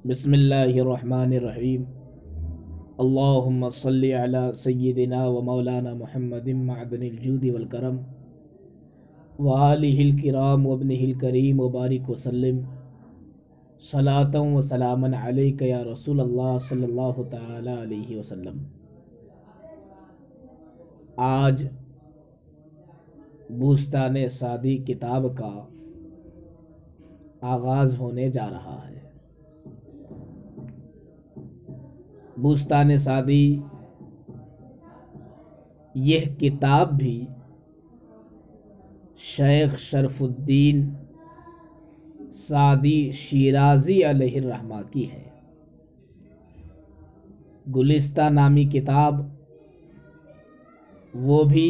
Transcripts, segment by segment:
بسم اللہ الرحمن الرحیم اللہم صلی علی سیدنا و مولانا محمد معدن الجود والکرم وآلہ الکرام وابنہ الکریم وبارک وسلم صلاۃ و سلاما علیک یا رسول اللہ صلی اللہ تعالی علیہ وسلم۔ آج بوستان سعدی کتاب کا آغاز ہونے جا رہا ہے۔ بوستان سعدی یہ کتاب بھی شیخ شرف الدین سعدی شیرازی علیہ الرحمہ کی ہے۔ گلستہ نامی کتاب وہ بھی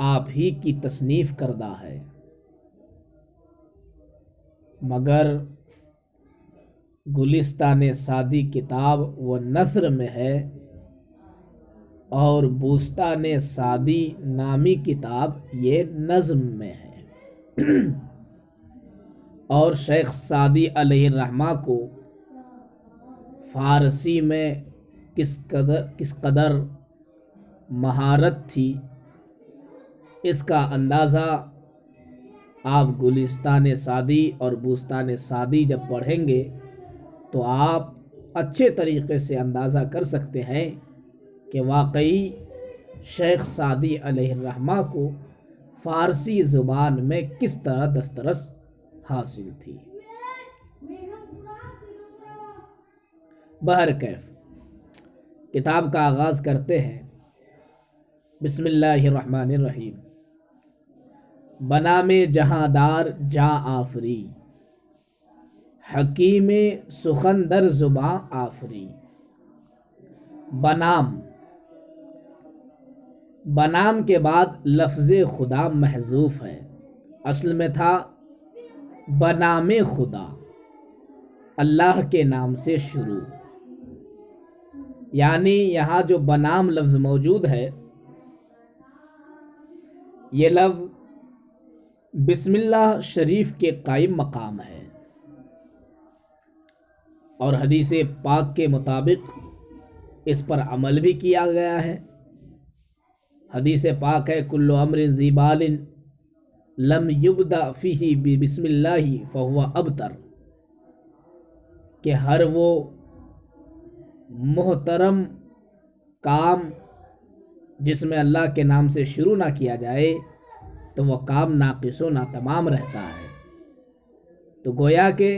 آپ ہی کی تصنیف کردہ ہے، مگر گلستان سعدی کتاب وہ نثر میں ہے اور بوستان سعدی نامی کتاب یہ نظم میں ہے۔ اور شیخ سعدی علیہ الرحمہ کو فارسی میں کس قدر مہارت تھی، اس کا اندازہ آپ گلستان سعدی اور بوستان سعدی جب پڑھیں گے تو آپ اچھے طریقے سے اندازہ کر سکتے ہیں کہ واقعی شیخ سعدی علیہ الرحمہ کو فارسی زبان میں کس طرح دسترس حاصل تھی۔ بہرکیف کتاب کا آغاز کرتے ہیں۔ بسم اللہ الرحمن الرحیم۔ بنام جہاں دار جاں آفری، حکیم سخن در زباں آفری۔ بنام کے بعد لفظ خدا محذوف ہے، اصل میں تھا بنام خدا، اللہ کے نام سے شروع، یعنی یہاں جو بنام لفظ موجود ہے یہ لفظ بسم اللہ شریف کے قائم مقام ہے، اور حدیث پاک کے مطابق اس پر عمل بھی کیا گیا ہے۔ حدیث پاک ہے کل امر ذی بال لم یبدأ فیہ بسم اللہ فہو ابتر، کہ ہر وہ محترم کام جس میں اللہ کے نام سے شروع نہ کیا جائے تو وہ کام ناقص و ناتمام رہتا ہے۔ تو گویا کہ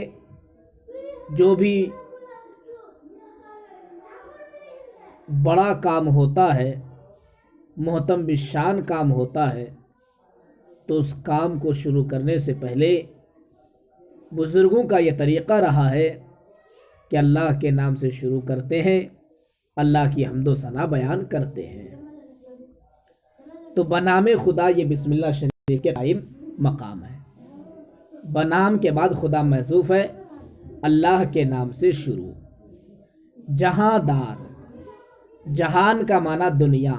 جو بھی بڑا کام ہوتا ہے، محتم بالشان کام ہوتا ہے، تو اس کام کو شروع کرنے سے پہلے بزرگوں کا یہ طریقہ رہا ہے کہ اللہ کے نام سے شروع کرتے ہیں، اللہ کی حمد و ثنا بیان کرتے ہیں۔ تو بنام خدا یہ بسم اللہ شریف کے قائم مقام ہے۔ بنام کے بعد خدا محذوف ہے، اللہ کے نام سے شروع۔ جہاں دار، جہان کا معنی دنیا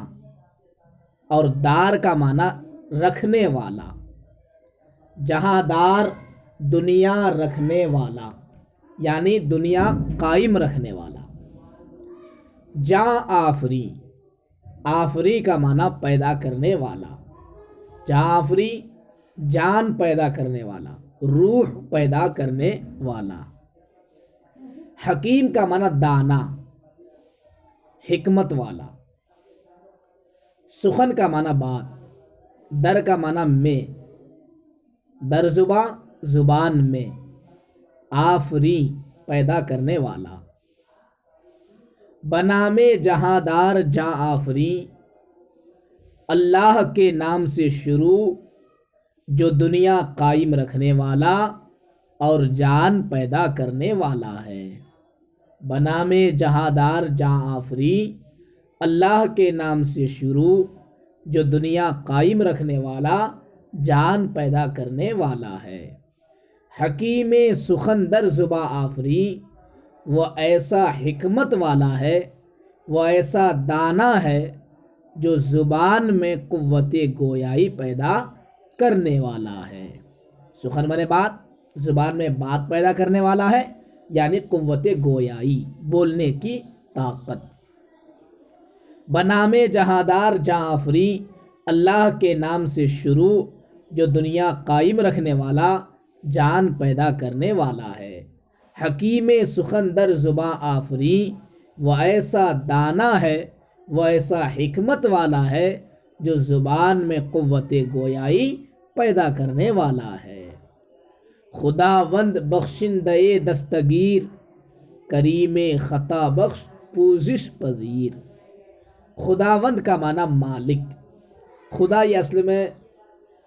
اور دار کا معنی رکھنے والا۔ جہاں دار دنیا رکھنے والا، یعنی دنیا قائم رکھنے والا۔ جاں آفری، آفری کا معنی پیدا کرنے والا۔ جاں آفری جان پیدا کرنے والا، روح پیدا کرنے والا۔ حکیم کا معنی دانا، حکمت والا۔ سخن کا معنی بات، در کا معنی میں، در زباں زبان میں، آفری پیدا کرنے والا۔ بنام جہاں دار جاں آفری، اللہ کے نام سے شروع جو دنیا قائم رکھنے والا اور جان پیدا کرنے والا ہے۔ بنام جہاں دار جاں آفری، اللہ کے نام سے شروع جو دنیا قائم رکھنے والا، جان پیدا کرنے والا ہے۔ حکیم سخن در زباں آفری، وہ ایسا حکمت والا ہے، وہ ایسا دانا ہے جو زبان میں قوت گویائی پیدا کرنے والا ہے۔ سخن منے بات، زبان میں بات پیدا کرنے والا ہے، یعنی قوت گویائی، بولنے کی طاقت۔ بنام جہاندار جاں آفری، اللہ کے نام سے شروع، جو دنیا قائم رکھنے والا، جان پیدا کرنے والا ہے۔ حکیم سخندر زباں آفری، وہ ایسا دانا ہے، وہ ایسا حکمت والا ہے، جو زبان میں قوت گویائی پیدا کرنے والا ہے۔ خداوند بخشندے دستگیر، کریم خطا بخش پوزش پذیر۔ خداوند کا معنی مالک۔ خدا یہ اصل میں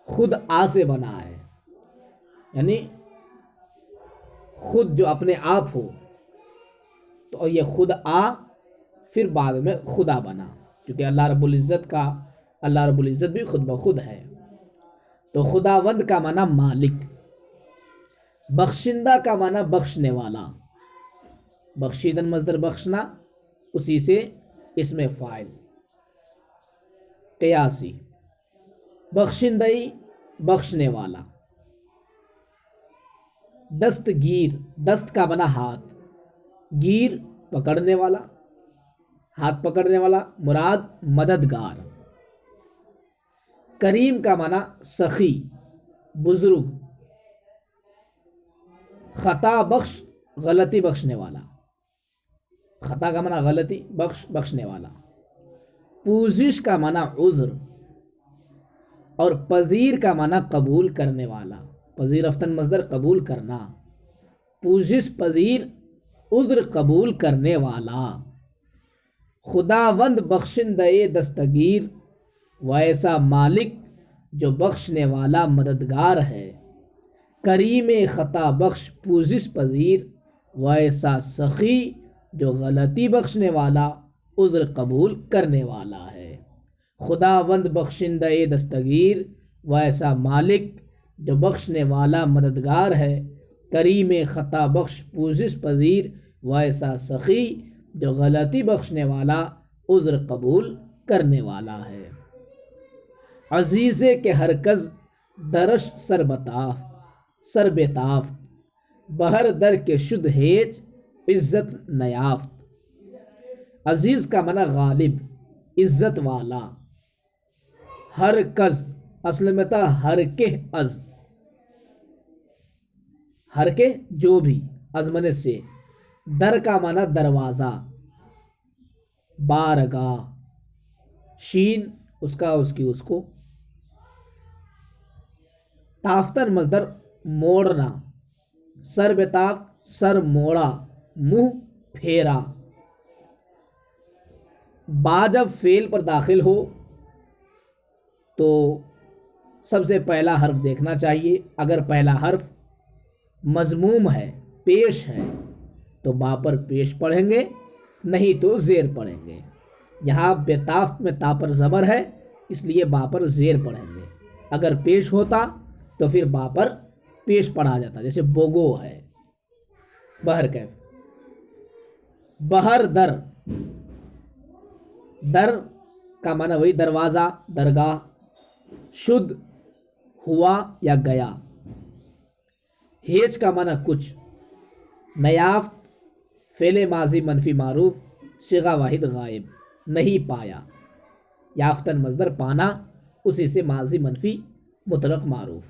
خود آ سے بنا ہے، یعنی خود جو اپنے آپ ہو، تو یہ خود آ پھر بعد میں خدا بنا، کیونکہ اللہ رب العزت بھی خود بخود ہے۔ تو خداوند کا معنی مالک، بخشندہ کا معنی بخشنے والا، بخشیدن مصدر بخشنا، اسی سے اسم فاعل قیاسی، بخشندئی بخشنے والا۔ دستگیر، دست کا معنی ہاتھ، گیر پکڑنے والا، ہاتھ پکڑنے والا، مراد مددگار۔ کریم کا معنی سخی، بزرگ۔ خطا بخش، غلطی بخشنے والا، خطا کا معنی غلطی، بخشنے والا۔ پوزش کا معنی عذر، اور پذیر کا معنی قبول کرنے والا، پذیر رفتن مصدر قبول کرنا، پوزش پذیر، عذر قبول کرنے والا۔ خداوند بخشندے دستگیر، وہ ایسا مالک جو بخشنے والا مددگار ہے۔ کریم خطا بخش پوزش پذیر، وہ ایسا سخی جو غلطی بخشنے والا، عذر قبول کرنے والا ہے۔ خداوند بخشندے دستگیر، وہ ایسا مالک جو بخشنے والا مددگار ہے۔ کریم خطا بخش پوزش پذیر، وہ ایسا سخی جو غلطی بخشنے والا، عذر قبول کرنے والا ہے۔ عزیز کے ہرکز درش سر بتافت، بہر در کے شد ہیچ عزت نیافت۔ عزیز کا معنی غالب، عزت والا۔ ہرکز اصل میں تھا ہرکہ از، ہرکہ جو بھی، ازمنے سے۔ در کا معنی دروازہ، بارگاہ، شین اس کو، تافتن مصدر موڑنا، سر بتافت سر موڑا، منہ پھیرا۔ با جب فعل پر داخل ہو تو سب سے پہلا حرف دیکھنا چاہیے۔ اگر پہلا حرف مضموم ہے، پیش ہے، تو با پر پیش پڑھیں گے، نہیں تو زیر پڑھیں گے۔ یہاں بتافت میں تا پر زبر ہے، اس لیے با پر زیر پڑھیں گے۔ اگر پیش ہوتا تو پھر با پر پیش پڑھا جاتا، جیسے بوگو ہے، بہر کیف۔ بہر در، در کا معنی وہی دروازہ، درگاہ۔ شد ہوا یا گیا۔ ہیچ کا معنی کچھ۔ نیافت فعل ماضی منفی معروف، صیغہ واحد غائب، نہیں پایا۔ یافتن مصدر پانا، اسی سے ماضی منفی مطلق معروف۔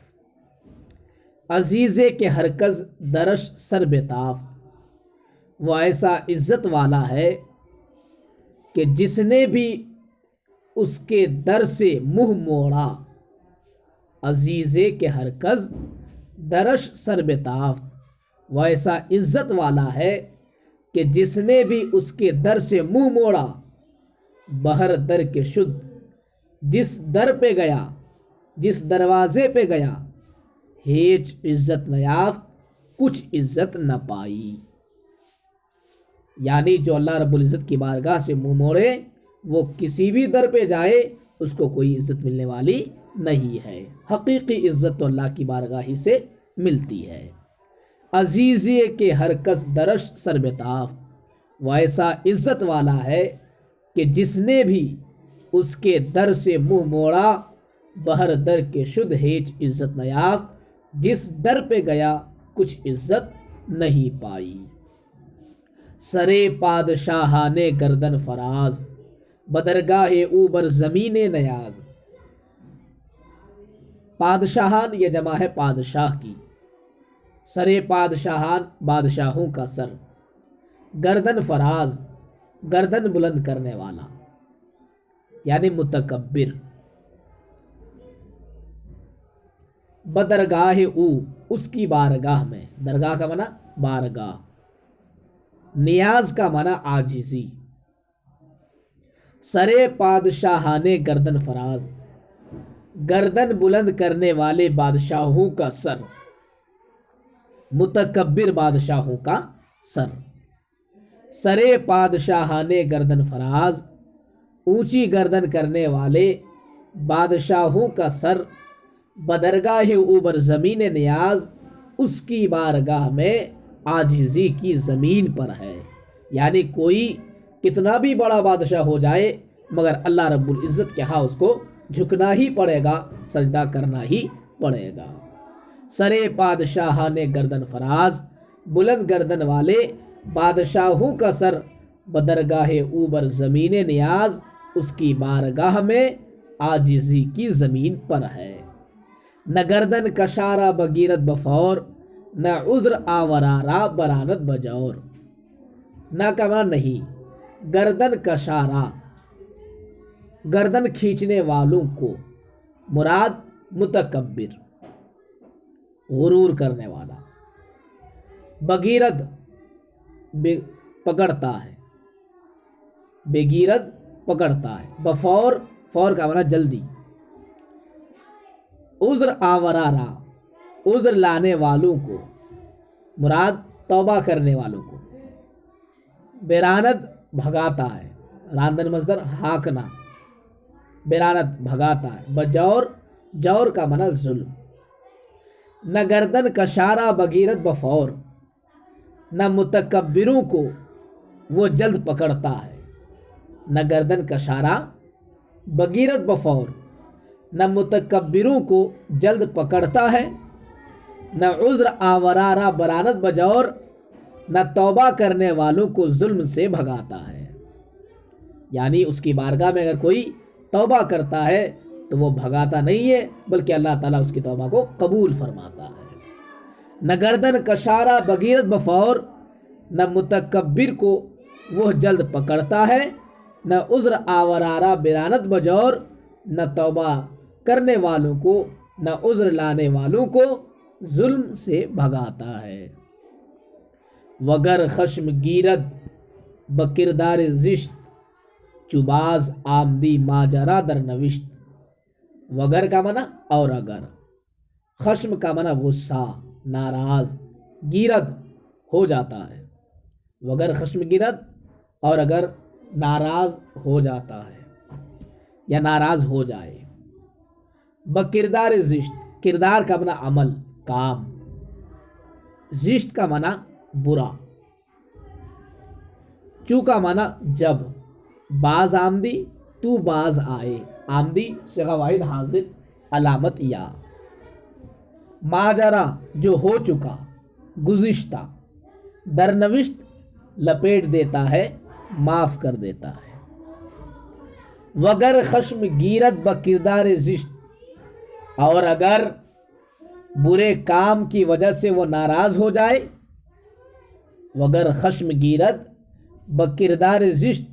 عزیز کے ہرکز درش سر بتافت، وہ ایسا عزت والا ہے کہ جس نے بھی اس کے در سے منہ موڑا۔ عزیز کے ہرکز درش سر بتافت، وہ ایسا عزت والا ہے کہ جس نے بھی اس کے در سے منہ موڑا۔ بہر در کے شد، جس در پہ گیا، جس دروازے پہ گیا۔ ہیچ عزت نیافت، کچھ عزت نہ پائی۔ یعنی جو اللہ رب العزت کی بارگاہ سے منہ موڑے، وہ کسی بھی در پہ جائے اس کو کوئی عزت ملنے والی نہیں ہے۔ حقیقی عزت تو اللہ کی بارگاہ ہی سے ملتی ہے۔ عزیزی کے ہرکس درش سر بتافت، وہ ایسا عزت والا ہے کہ جس نے بھی اس کے در سے منہ موڑا۔ بہر در کے شد ہیچ عزت نیافت، جس در پہ گیا کچھ عزت نہیں پائی۔ سرے پادشاہان گردن فراز، بدرگاہ او بر زمین نیاز۔ پادشاہان یہ جمع ہے پادشاہ کی، سرے پادشاہان بادشاہوں کا سر، گردن فراز گردن بلند کرنے والا یعنی متکبر، بدرگاہ او اس کی بارگاہ میں، درگاہ کا معنی بارگاہ، نیاز کا معنی عاجزی۔ سرے پادشاہان گردن فراز، گردن بلند کرنے والے بادشاہوں کا سر، متکبر بادشاہوں کا سر۔ سرے پادشاہان گردن فراز، اونچی گردن کرنے والے بادشاہوں کا سر، بدرگاہ اوبر زمین نیاز اس کی بارگاہ میں عاجزی کی زمین پر ہے، یعنی کوئی کتنا بھی بڑا بادشاہ ہو جائے مگر اللہ رب العزت کے ہاں اس کو جھکنا ہی پڑے گا، سجدہ کرنا ہی پڑے گا۔ سرے پادشاہان گردن فراز، بلند گردن والے بادشاہوں کا سر، بدرگاہ اوبر زمین نیاز اس کی بارگاہ میں عاجزی کی زمین پر ہے۔ نہ گردن کشارہ بگیرت بفور، نہ عذر آورارا برانت بجور۔ نہ کا معنی نہیں، گردن کشارہ گردن کھینچنے والوں کو، مراد متکبر غرور کرنے والا، بگیرد پکڑتا ہے، بگیرد پکڑتا ہے، بفور فور کا معنی جلدی، عذر آورارا عذر لانے والوں کو، مراد توبہ کرنے والوں کو، برانت بھگاتا ہے، راندن مصدر ہاکنا، برانت بھگاتا ہے، بجور جور کا معنی ظلم۔ نہ گردن کشارہ بگیرت بفور، نہ متکبروں کو وہ جلد پکڑتا ہے، نہ گردن کشارہ بگیرت بفور، نہ متکبروں کو جلد پکڑتا ہے، نہ عذر آورارا برانت بجور، نہ توبہ کرنے والوں کو ظلم سے بھگاتا ہے، یعنی اس کی بارگاہ میں اگر کوئی توبہ کرتا ہے تو وہ بھگاتا نہیں ہے بلکہ اللہ تعالیٰ اس کی توبہ کو قبول فرماتا ہے۔ نہ گردن کشارہ بگیرت بفور، نہ متکبر کو وہ جلد پکڑتا ہے، نہ عذر آورارا برانت بجور، نہ توبہ کرنے والوں کو، نہ عذر لانے والوں کو ظلم سے بھگاتا ہے۔ وگر خشم گیرد بکردار زشت، چوباز آمدی ماجرا در نوشت۔ وگر کا معنی اور اگر، خشم کا معنی غصہ ناراض، گیرد ہو جاتا ہے، وگر خشم گیرد اور اگر ناراض ہو جاتا ہے یا ناراض ہو جائے۔ بکردار زشت، کردار کا معنی عمل کام، زشت کا معنی برا، چو کا معنی جب، باز آمدی تو باز آئے، آمدی صیغہ واحد حاضر علامت یا، ماجرا جو ہو چکا گزشتہ، درنوشت لپیٹ دیتا ہے معاف کر دیتا ہے۔ وگر خشم گیرت بکردار زشت، اور اگر برے کام کی وجہ سے وہ ناراض ہو جائے، وگر خشم گیرت بکردار زشت،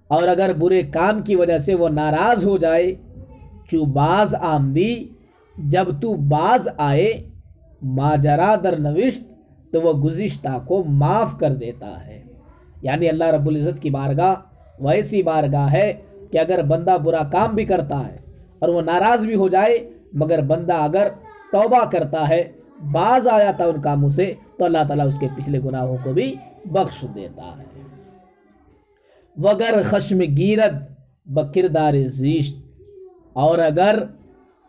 اور اگر برے کام کی وجہ سے وہ ناراض ہو جائے، چو باز آمدی جب تو باز آئے، ماجرا در نوشت تو وہ گزشتہ کو معاف کر دیتا ہے، یعنی اللہ رب العزت کی بارگاہ ویسی بارگاہ ہے کہ اگر بندہ برا کام بھی کرتا ہے اور وہ ناراض بھی ہو جائے مگر بندہ اگر توبہ کرتا ہے، باز آیا تھا ان کاموں سے، تو اللہ تعالیٰ اس کے پچھلے گناہوں کو بھی بخش دیتا ہے۔ وگر خشم گیرد بکردار زیشت، اور اگر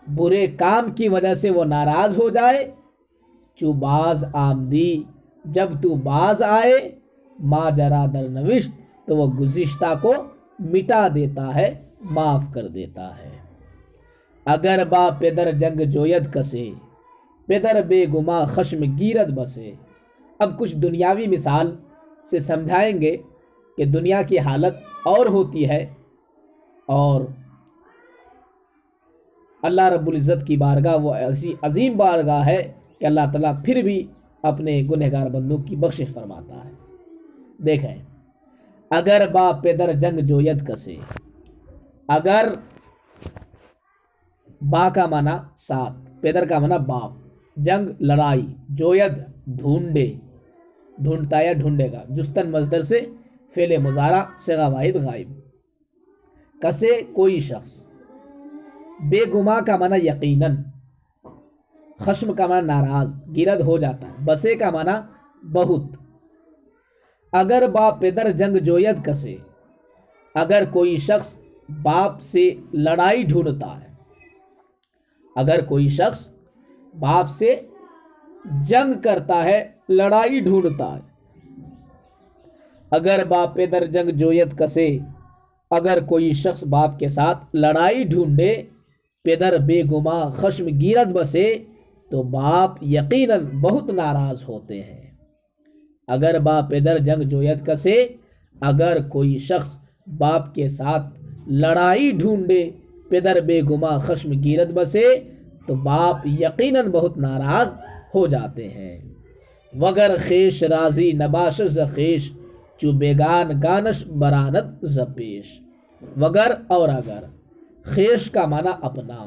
برے کام کی وجہ سے وہ ناراض ہو جائے، چو باز آمدی جب تو باز آئے، ماجرا در نوشت تو وہ گزشتہ کو مٹا دیتا ہے معاف کر دیتا ہے۔ اگر با پدر جنگ جوید کسے، پدر بے گما خشم گیرد بسے۔ اب کچھ دنیاوی مثال سے سمجھائیں گے کہ دنیا کی حالت اور ہوتی ہے، اور اللہ رب العزت کی بارگاہ وہ ایسی عظیم بارگاہ ہے کہ اللہ تعالیٰ پھر بھی اپنے گنہگار بندوں کی بخشش فرماتا ہے۔ دیکھیں، اگر با پدر جنگ جوید کسے، اگر با کا معنی ساتھ، پدر کا معنی باپ، جنگ لڑائی، جوید ڈھونڈے، ڈھونڈتا یا ڈھونڈے گا، جستن مصدر سے فعل مضارع صیغہ واحد غائب، کسے کوئی شخص، بے گما کا معنی یقیناً، خشم کا معنی ناراض، گرد ہو جاتا ہے، بسے کا معنی بہت۔ اگر باپ پدر جنگ جوید کسے، اگر کوئی شخص باپ سے لڑائی ڈھونڈتا ہے، اگر کوئی شخص باپ سے جنگ کرتا ہے، لڑائی ڈھونڈتا ہے۔ اگر باپ پدر جنگ جوید کسے، اگر کوئی شخص باپ کے ساتھ لڑائی ڈھونڈے، پدر بے گما خشم گیرت بسے، تو باپ یقیناً بہت ناراض ہوتے ہیں۔ اگر باپ پدر جنگ جوید کسے، اگر کوئی شخص باپ کے ساتھ لڑائی ڈھونڈے، پدر بے گما خشم گیرت بسے، تو باپ یقیناً بہت ناراض ہو جاتے ہیں۔ وگر خیش راضی نباش زخیش، چو بیگان گانش برانت زپیش۔ وگر اور اگر، خیش کا معنی اپنا،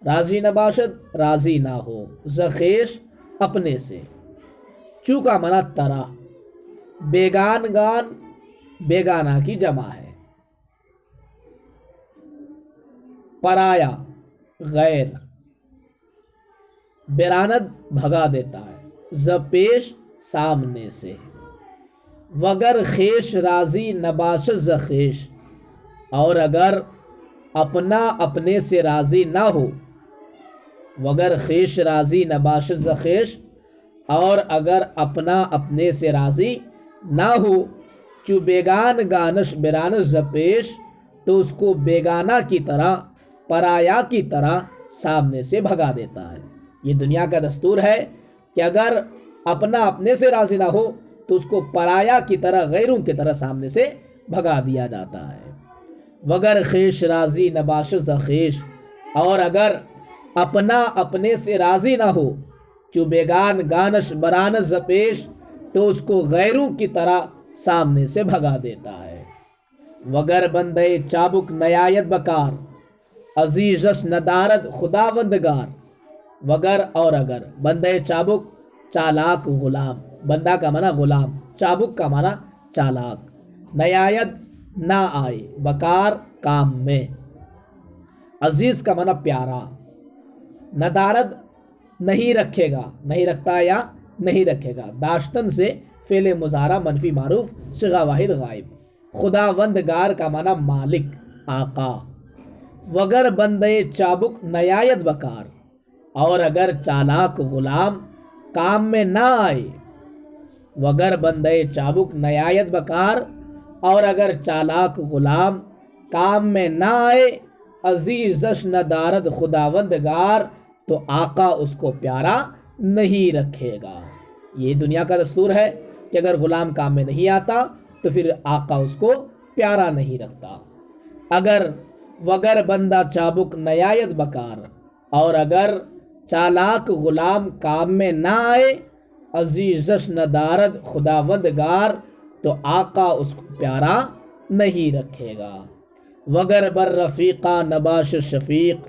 راضی نباشد راضی نہ ہو، زخیش اپنے سے، چو کا معنی طرح، بیگان گان بیگانہ کی جمع ہے، پرایا غیر، براند بھگا دیتا ہے، زپیش سامنے سے۔ وگر خیش راضی نباش زخیش، اور اگر اپنا اپنے سے راضی نہ ہو، وگر خیش راضی نباش زخیش، اور اگر اپنا اپنے سے راضی نہ ہو، چو بیگان گانش برانش زپیش، تو اس کو بیگانہ کی طرح، پرایا کی طرح سامنے سے بھگا دیتا ہے۔ یہ دنیا کا دستور ہے کہ اگر اپنا اپنے سے راضی نہ ہو تو اس کو پرایا کی طرح، غیروں کی طرح سامنے سے بھگا دیا جاتا ہے۔ وگر خیش راضی نباش زخیش، اور اگر اپنا اپنے سے راضی نہ ہو، چو بیگان گانش برانش زپیش، تو اس کو غیروں کی طرح سامنے سے بھگا دیتا ہے۔ وگر بندے چابک نیایت بکار، عزیزش ندارد خداوندگار۔ وگر اور اگر، بندے چابک چالاک غلام، بندہ کا معنی غلام، چابک کا معنی چالاک، نیایت نہ آئے، بکار کام میں، عزیز کا معنی پیارا، ندارد نہیں رکھے گا، نہیں رکھتا یا نہیں رکھے گا، داشتن سے فعل مضارع منفی معروف صیغہ واحد غائب، خداوندگار کا معنی مالک، آقا۔ وگر بندے چابک نیایت بکار، اور اگر چالاک غلام کام میں نہ آئے، وگر بندے چابک نیایت بکار، اور اگر چالاک غلام کام میں نہ آئے، عزیزش ندارد خداوندگار، تو آقا اس کو پیارا نہیں رکھے گا۔ یہ دنیا کا دستور ہے کہ اگر غلام کام میں نہیں آتا تو پھر آقا اس کو پیارا نہیں رکھتا۔ اگر وگر بندہ چابک نیایت بکار، اور اگر چالاک غلام کام میں نہ آئے، عزیزش ندارد خداوندگار، تو آقا اس کو پیارا نہیں رکھے گا۔ وگر بر رفیقہ نباش شفیق،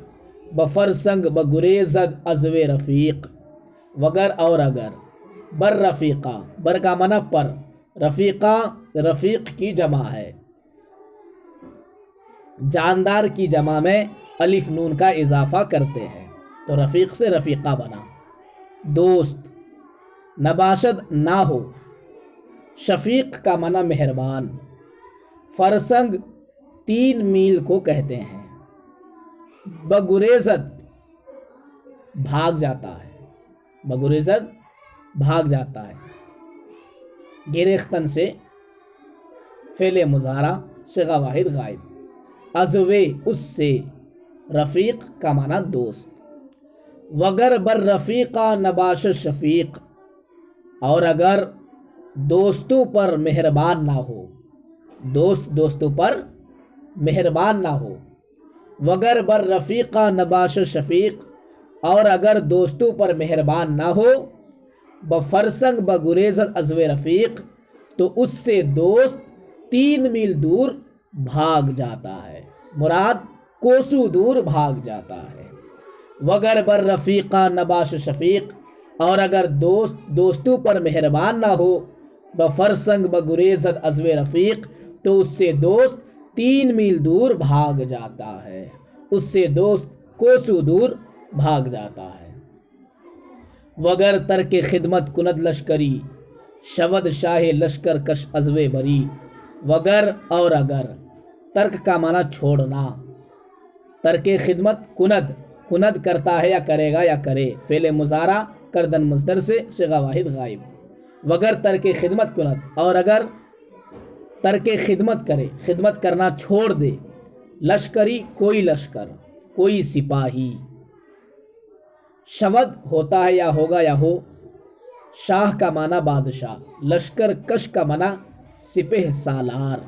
بفرسنگ بگریزد عزو رفیق۔ وگر اور اگر، بر رفیقہ، بر کا معنی پر، رفیقہ رفیق کی جمع ہے، جاندار کی جمع میں الف نون کا اضافہ کرتے ہیں تو رفیق سے رفیقہ بنا، دوست، نباشد نہ ہو، شفیق کا معنی مہربان، فرسنگ 3 میل کو کہتے ہیں، بگریزد بھاگ جاتا ہے، بگریزد بھاگ جاتا ہے، گریختن سے فعل مضارع صیغہ واحد غائب، عزوے اس سے، رفیق کا معنی دوست۔ وگر بر رفیقہ نباش شفیق، اور اگر دوستوں پر مہربان نہ ہو، دوست دوستوں پر مہربان نہ ہو، وگر بر رفیقہ نباش شفیق، اور اگر دوستوں پر مہربان نہ ہو، بفرسنگ بگریزت ازو رفیق، تو اس سے دوست 3 میل دور بھاگ جاتا ہے، مراد کوسوں دور بھاگ جاتا ہے۔ وگر بر رفیقہ نباش شفیق، اور اگر دوستوں پر مہربان نہ ہو، بفرسنگ بگریزت ازو رفیق، تو اس سے دوست 3 میل دور بھاگ جاتا ہے، اس سے دوست کوسوں دور بھاگ جاتا ہے۔ وگر ترک خدمت کند لشکری، شود شاہ لشکر کش ازوے بری، وگر اور اگر، ترک کا معنی چھوڑنا، ترک خدمت کند، کند کرتا ہے یا کرے گا یا کرے، فعل مضارع کردن مصدر سے صیغہ واحد غائب۔ وگر ترک خدمت کند، اور اگر ترک خدمت کرے، خدمت کرنا چھوڑ دے، لشکری کوئی لشکر، کوئی سپاہی، شود ہوتا ہے یا ہوگا یا ہو، شاہ کا معنی بادشاہ، لشکر کش کا معنی سپہ سالار،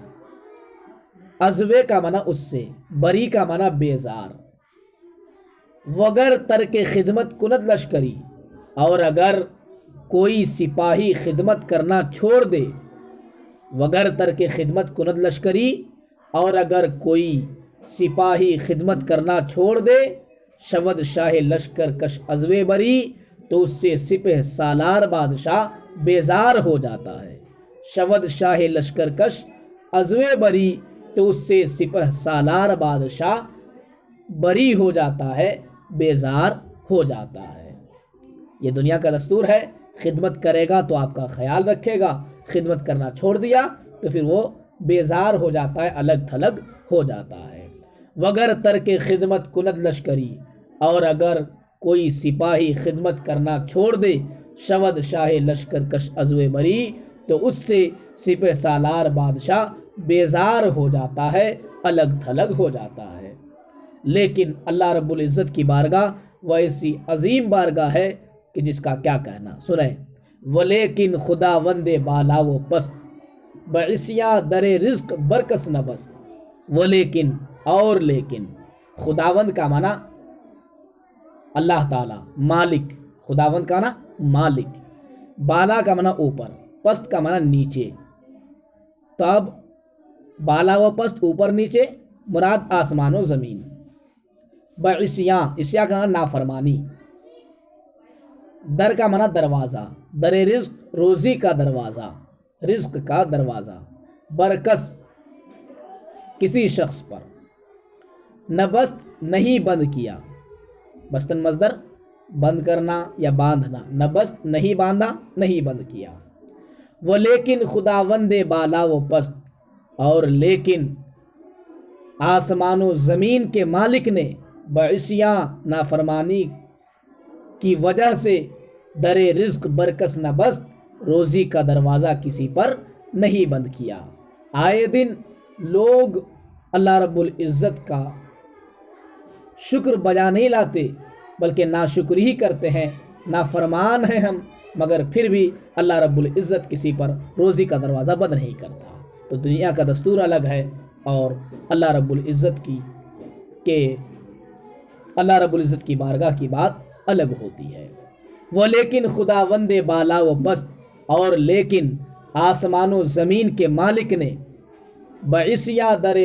ازوے کا معنی اس سے، بری کا معنی بیزار۔ وگر ترک خدمت کند لشکری، اور اگر کوئی سپاہی خدمت کرنا چھوڑ دے، وگر ترک خدمت کند لشکری، اور اگر کوئی سپاہی خدمت کرنا چھوڑ دے، شود شاہ لشکر کش ازوے بری، تو اس سے سپہ سالار بادشاہ بیزار ہو جاتا ہے۔ شود شاہ لشکر کش ازوے بری، تو اس سے سپہ سالار بادشاہ بری ہو جاتا ہے، بیزار ہو جاتا ہے۔ یہ دنیا کا دستور ہے، خدمت کرے گا تو آپ کا خیال رکھے گا، خدمت کرنا چھوڑ دیا تو پھر وہ بیزار ہو جاتا ہے، الگ تھلگ ہو جاتا ہے۔ وگر ترک خدمت کند لشکری، اور اگر کوئی سپاہی خدمت کرنا چھوڑ دے، شود شاہ لشکر کش ازوے بری، تو اس سے سپہ سالار بادشاہ بیزار ہو جاتا ہے، الگ تھلگ ہو جاتا ہے۔ لیکن اللہ رب العزت کی بارگاہ وہ ایسی عظیم بارگاہ ہے کہ جس کا کیا کہنا، سنیں۔ ولیکن خدا وند بالا و پست، بعصیاں در رزق برکس نہ بست۔ ولیکن اور لیکن، خداوند کا معنی اللہ تعالی، مالک، خداوند کا معنی مالک، بالا کا معنی اوپر، پست کا معنی نیچے۔ تو اب بالا و پست، اوپر نیچے، مراد آسمان و زمین۔ بعصیاں، عصیاں کا معنی نافرمانی، در کا معنی دروازہ، در رزق روزی کا دروازہ، رزق کا دروازہ، برکس کسی شخص پر، نبست نہیں بند کیا، بستن مصدر بند کرنا یا باندھنا، نبست نہیں باندھا، نہیں بند کیا۔ وہ لیکن خداوند بالا و پست، اور لیکن آسمان و زمین کے مالک نے بعصیاں نافرمانی کی وجہ سے در رزق برکس نہ بست، روزی کا دروازہ کسی پر نہیں بند کیا۔ آئے دن لوگ اللہ رب العزت کا شکر بجا نہیں لاتے، بلکہ ناشکری ہی کرتے ہیں، نافرمان ہیں ہم، مگر پھر بھی اللہ رب العزت کسی پر روزی کا دروازہ بند نہیں کرتا۔ تو دنیا کا دستور الگ ہے اور اللہ رب العزت کی بارگاہ کی بات الگ ہوتی ہے۔ وہ لیکن خداوند بالا و بست، اور لیکن آسمان و زمین کے مالک نے بعصیاں در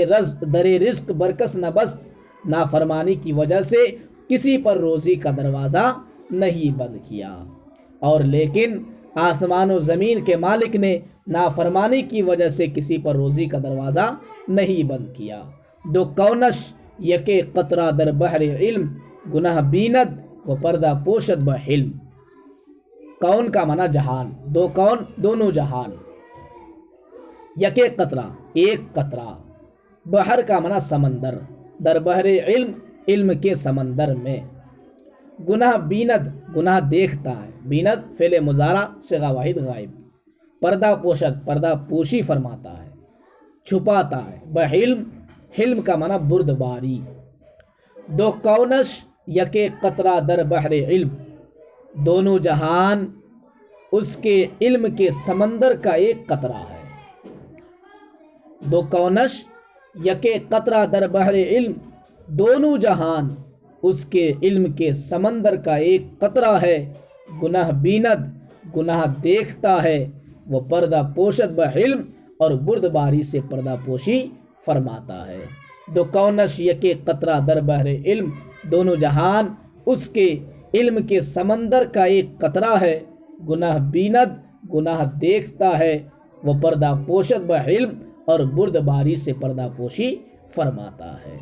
رزق برکس نہ بست، نافرمانی کی وجہ سے کسی پر روزی کا دروازہ نہیں بند کیا، اور لیکن آسمان و زمین کے مالک نے نافرمانی کی وجہ سے کسی پر روزی کا دروازہ نہیں بند کیا۔ دو کونش یکے قطرہ در بحر علم، گناہ بیند و پردہ پوشد بحلم۔ کون کا معنی جہان، دو کون دونوں جہان، یکے قطرہ ایک قطرہ، بحر کا معنی سمندر، در بحر علم علم کے سمندر میں، گناہ بیند گناہ دیکھتا ہے، بیند فعل مضارع صیغہ واحد غائب، پردہ پوشد پردہ پوشی فرماتا ہے، چھپاتا ہے، بحلم حلم کا معنی بردباری۔ دو کونش یکے قطرہ در بحر علم، دونوں جہان اس کے علم کے سمندر کا ایک قطرہ ہے۔ دو کونش یکے قطرہ در بحر علم، دونوں جہان اس کے علم کے سمندر کا ایک قطرہ ہے۔ گناہ بیند گناہ دیکھتا ہے، وہ پردہ پوشد بحلم، اور بردباری سے پردہ پوشی فرماتا ہے۔ دو کونش یکے قطرہ در بحر علم، دونوں جہان اس کے علم کے سمندر کا ایک قطرہ ہے۔ گناہ بیند گناہ دیکھتا ہے، وہ پردہ پوشد بحلم، اور بردباری سے پردہ پوشی فرماتا ہے۔